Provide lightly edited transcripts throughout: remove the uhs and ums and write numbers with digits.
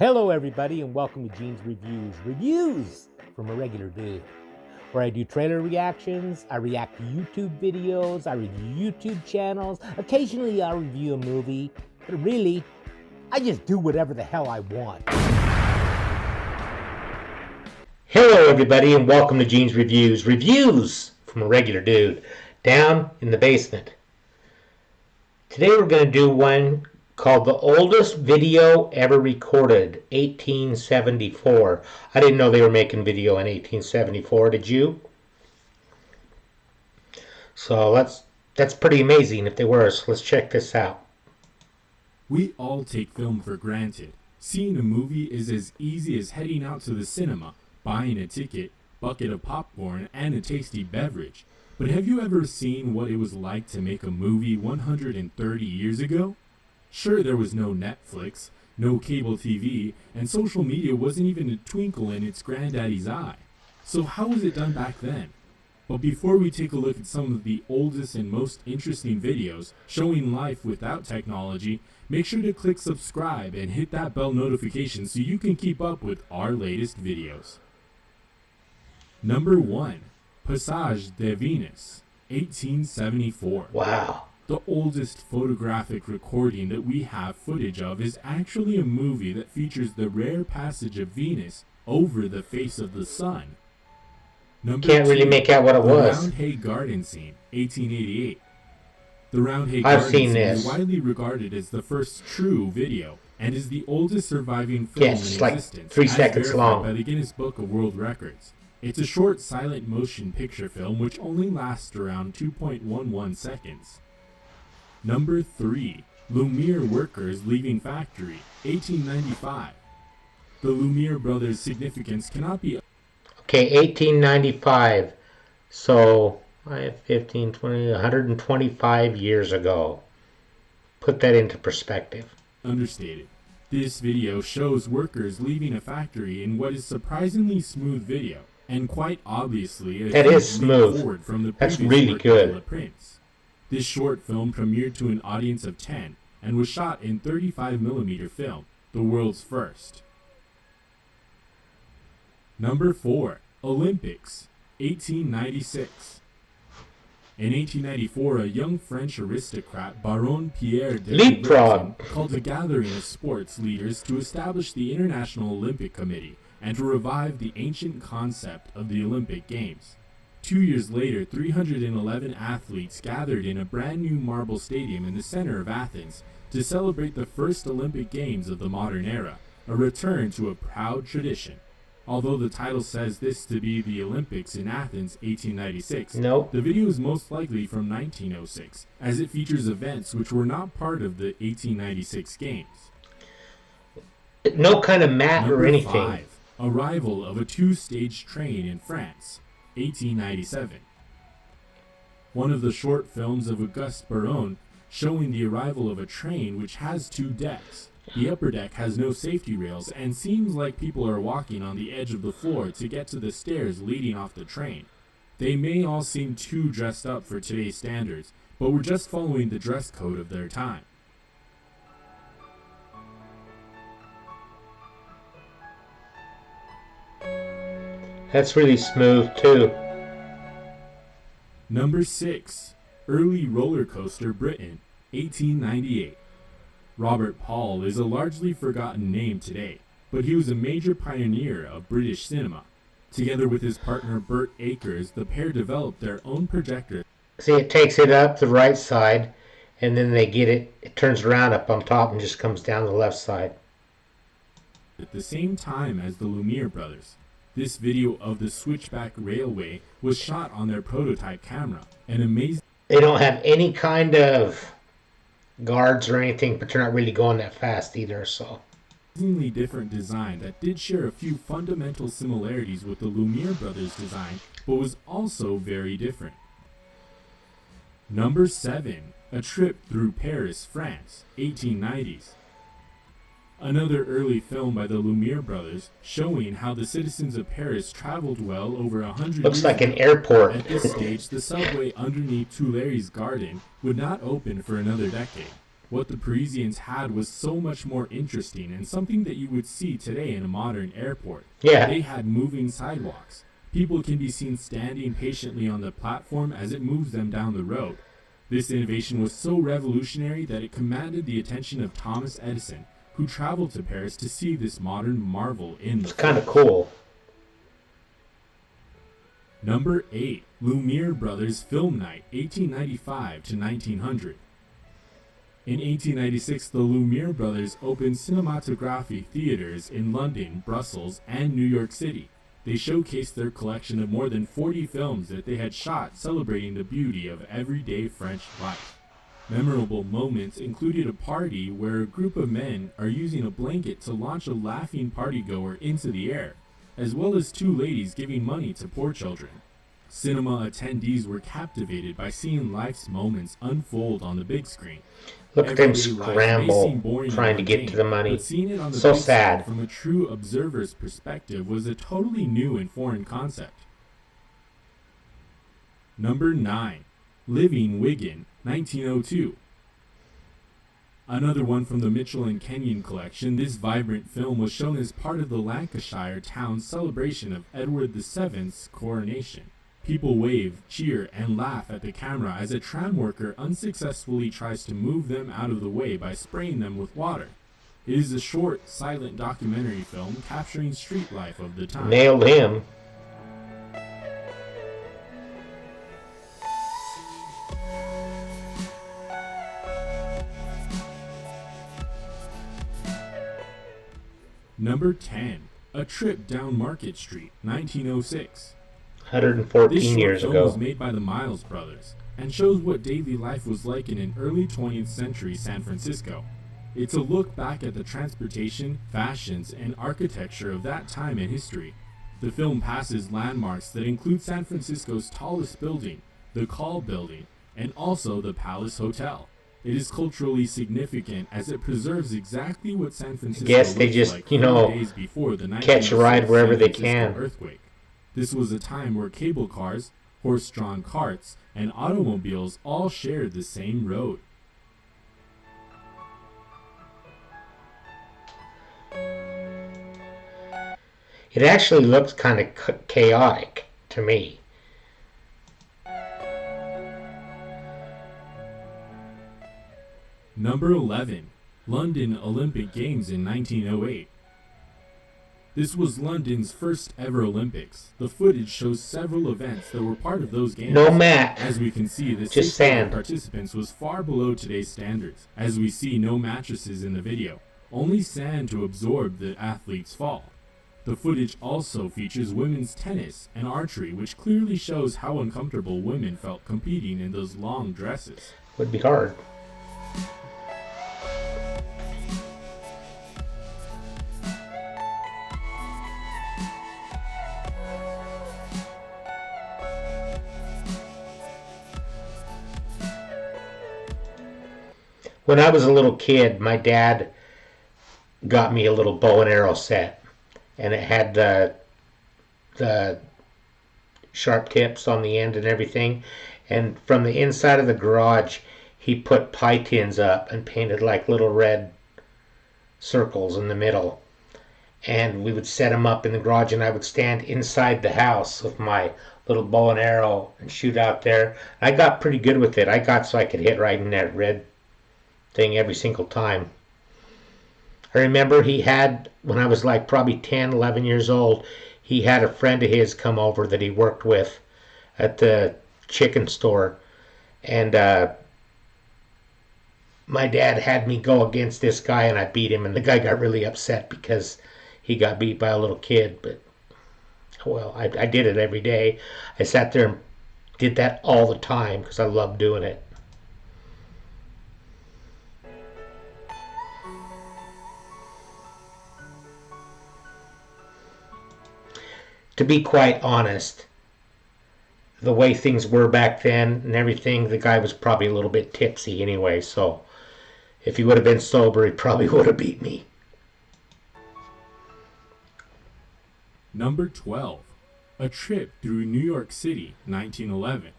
Hello everybody and welcome to Gene's Reviews from a regular dude, where I do trailer reactions, I react to YouTube videos, I review YouTube channels, occasionally I'll review a movie, but really, I just do whatever the hell I want. Hello everybody and welcome to Gene's Reviews from a regular dude, down in the basement. Today we're going to do one called The Oldest Video Ever Recorded, 1874. I didn't know they were making video in 1874, did you? So that's pretty amazing if they were, so let's check this out. We all take film for granted. Seeing a movie is as easy as heading out to the cinema, buying a ticket, bucket of popcorn, and a tasty beverage. But have you ever seen what it was like to make a movie 130 years ago? Sure, there was no Netflix, no cable TV, and social media wasn't even a twinkle in its granddaddy's eye. So how was it done back then? But before we take a look at some of the oldest and most interesting videos showing life without technology, make sure to click subscribe and hit that bell notification so you can keep up with our latest videos. Number 1. Passage de Venus, 1874. Wow. The oldest photographic recording that we have footage of is actually a movie that features the rare passage of Venus over the face of the sun. Number Can't 2, really make out what it was. The Roundhay garden scene, 1888. The Roundhay I've garden seen scene this. is widely regarded as the first true video and is the oldest surviving film Yes, in it's like existence, 3 as seconds verified long. by the Guinness Book of World Records. It's a short silent motion picture film which only lasts around 2.11 seconds. Number 3. Lumiere Workers leaving factory, 1895. The Lumiere brothers' significance cannot be... Okay, 1895. So, 15, 20, 125 years ago. Put that into perspective. understated. This video shows workers leaving a factory in what is surprisingly smooth video, and quite obviously a That huge is smooth. leap forward from the That's previous really work good. of Le Prince. This short film premiered to an audience of 10 and was shot in 35mm film, the world's first. Number 4. Olympics, 1896. In 1894, a young French aristocrat, Baron Pierre de Leapfrog. Coubertin, called a gathering of sports leaders to establish the International Olympic Committee and to revive the ancient concept of the Olympic Games. 2 years later, 311 athletes gathered in a brand new marble stadium in the center of Athens to celebrate the first Olympic Games of the modern era, a return to a proud tradition. Although the title says this to be the Olympics in Athens 1896, Nope. the video is most likely from 1906, as it features events which were not part of the 1896 Games. No kind of map or Number anything. 5. Arrival of a two-stage train in France, 1897. One of the short films of Auguste Baron showing the arrival of a train which has 2 decks. The upper deck has no safety rails and seems like people are walking on the edge of the floor to get to the stairs leading off the train. They may all seem too dressed up for today's standards, but were just following the dress code of their time. That's really smooth too. Number 6. Early Rollercoaster Britain, 1898. Robert Paul is a largely forgotten name today, but he was a major pioneer of British cinema. Together with his partner Burt Akers, the pair developed their own projector. See, it takes it up the right side, and then it turns around up on top and just comes down the left side. At the same time as the Lumiere brothers. This video of the Switchback Railway was shot on their prototype camera, an amazing... They don't have any kind of guards or anything, but they're not really going that fast either, so... amazingly different design that did share a few fundamental similarities with the Lumiere brothers' design, but was also very different. Number 7. A Trip Through Paris, France, 1890s. Another early film by the Lumiere brothers showing how the citizens of Paris traveled well over 100 Looks years like an ago. airport. At this stage, the subway underneath Tuileries Garden would not open for another decade. What the Parisians had was so much more interesting and something that you would see today in a modern airport. Yeah. They had moving sidewalks. People can be seen standing patiently on the platform as it moves them down the road. This innovation was so revolutionary that it commanded the attention of Thomas Edison, who traveled to Paris to see this modern marvel in the It's kind of cool. Number 8. Lumiere Brothers Film Night, 1895 to 1900. In 1896, the Lumiere brothers opened cinematography theaters in London, Brussels, and New York City. They showcased their collection of more than 40 films that they had shot celebrating the beauty of everyday French life. Memorable moments included a party where a group of men are using a blanket to launch a laughing partygoer into the air, as well as two ladies giving money to poor children. Cinema attendees were captivated by seeing life's moments unfold on the big screen. Look at them Everyday life may scramble seem boring trying to and get mundane, to the money. but seeing it on the So big sad. screen from a true observer's perspective was a totally new and foreign concept. Number 9. Living Wigan, 1902. Another one from the Mitchell and Kenyon collection, this vibrant film was shown as part of the Lancashire town's celebration of Edward VII's coronation. People wave, cheer, and laugh at the camera as a tram worker unsuccessfully tries to move them out of the way by spraying them with water. It is a short, silent documentary film capturing street life of the time. Nailed him. Number 10. A Trip Down Market Street, 1906. 114 This short years film ago. was made by the Miles brothers and shows what daily life was like in an early 20th century San Francisco. It's a look back at the transportation, fashions, and architecture of that time in history. The film passes landmarks that include San Francisco's tallest building, the Call Building, and also the Palace Hotel. It is culturally significant as it preserves exactly what San Francisco Guess they looked just, like you 4 know, days before the catch a ride 1906 wherever San they Francisco can. earthquake. This was a time where cable cars, horse-drawn carts, and automobiles all shared the same road. It actually looks kind of chaotic to me. Number 11. London Olympic Games in 1908. This was London's first ever Olympics. The footage shows several events that were part of those games. No mat. As we can see, the Just safety of sand. the participants was far below today's standards. As we see, no mattresses in the video, only sand to absorb the athletes' fall. The footage also features women's tennis and archery, which clearly shows how uncomfortable women felt competing in those long dresses. Would be hard. When I was a little kid, my dad got me a little bow and arrow set, and it had the sharp tips on the end and everything. And from the inside of the garage, he put pie tins up and painted like little red circles in the middle. And we would set them up in the garage, and I would stand inside the house with my little bow and arrow and shoot out there. I got pretty good with it. I got so I could hit right in that red thing every single time. I remember he had, when I was like probably 10, 11 years old, he had a friend of his come over that he worked with at the chicken store. And my dad had me go against this guy, and I beat him. And the guy got really upset because he got beat by a little kid. But, well, I did it every day. I sat there and did that all the time because I loved doing it. To be quite honest, the way things were back then and everything, the guy was probably a little bit tipsy anyway, so if he would have been sober, he probably would have beat me. Number 12. A Trip Through New York City, 1911.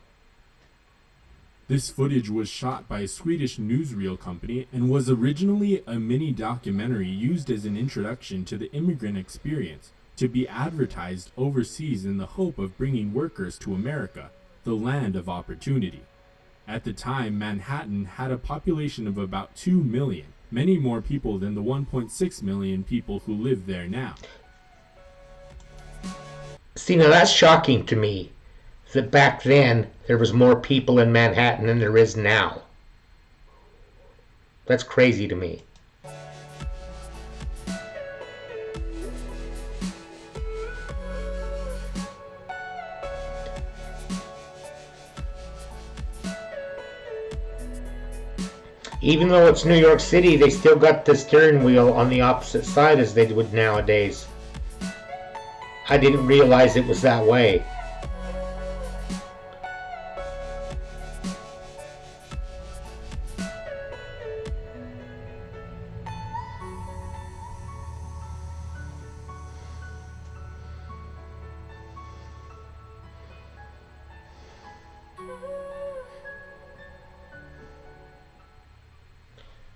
This footage was shot by a Swedish newsreel company and was originally a mini documentary used as an introduction to the immigrant experience, to be advertised overseas in the hope of bringing workers to America, the land of opportunity. At the time, Manhattan had a population of about 2 million, many more people than the 1.6 million people who live there now. See, now that's shocking to me, that back then there was more people in Manhattan than there is now. That's crazy to me. Even though it's New York City, they still got the steering wheel on the opposite side as they would nowadays. I didn't realize it was that way.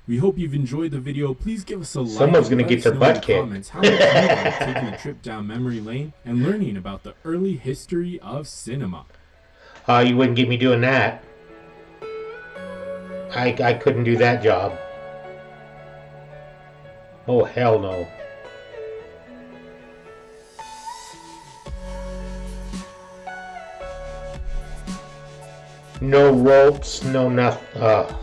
We hope you've enjoyed the video. Please give us a like. Someone's going to get their butt kicked. Comments how much you like taking a trip down memory lane and learning about the early history of cinema. You wouldn't get me doing that. I couldn't do that job. Oh, hell no. No ropes, no nothing.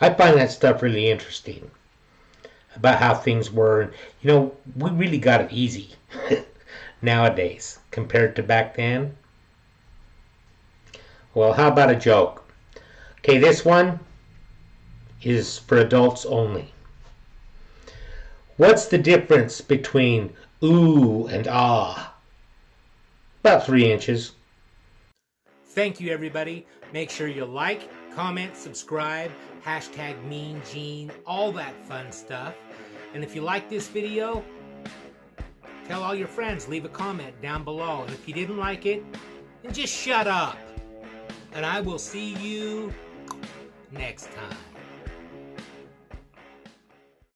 I find that stuff really interesting, about how things were. You know, we really got it easy nowadays compared to back then. Well, how about a joke? Okay, this one is for adults only. What's the difference between ooh and ah? About 3 inches. Thank you, everybody. Make sure you like, comment, subscribe, hashtag #MeanGene, all that fun stuff. And if you like this video, tell all your friends, leave a comment down below. And if you didn't like it, then just shut up. And I will see you next time.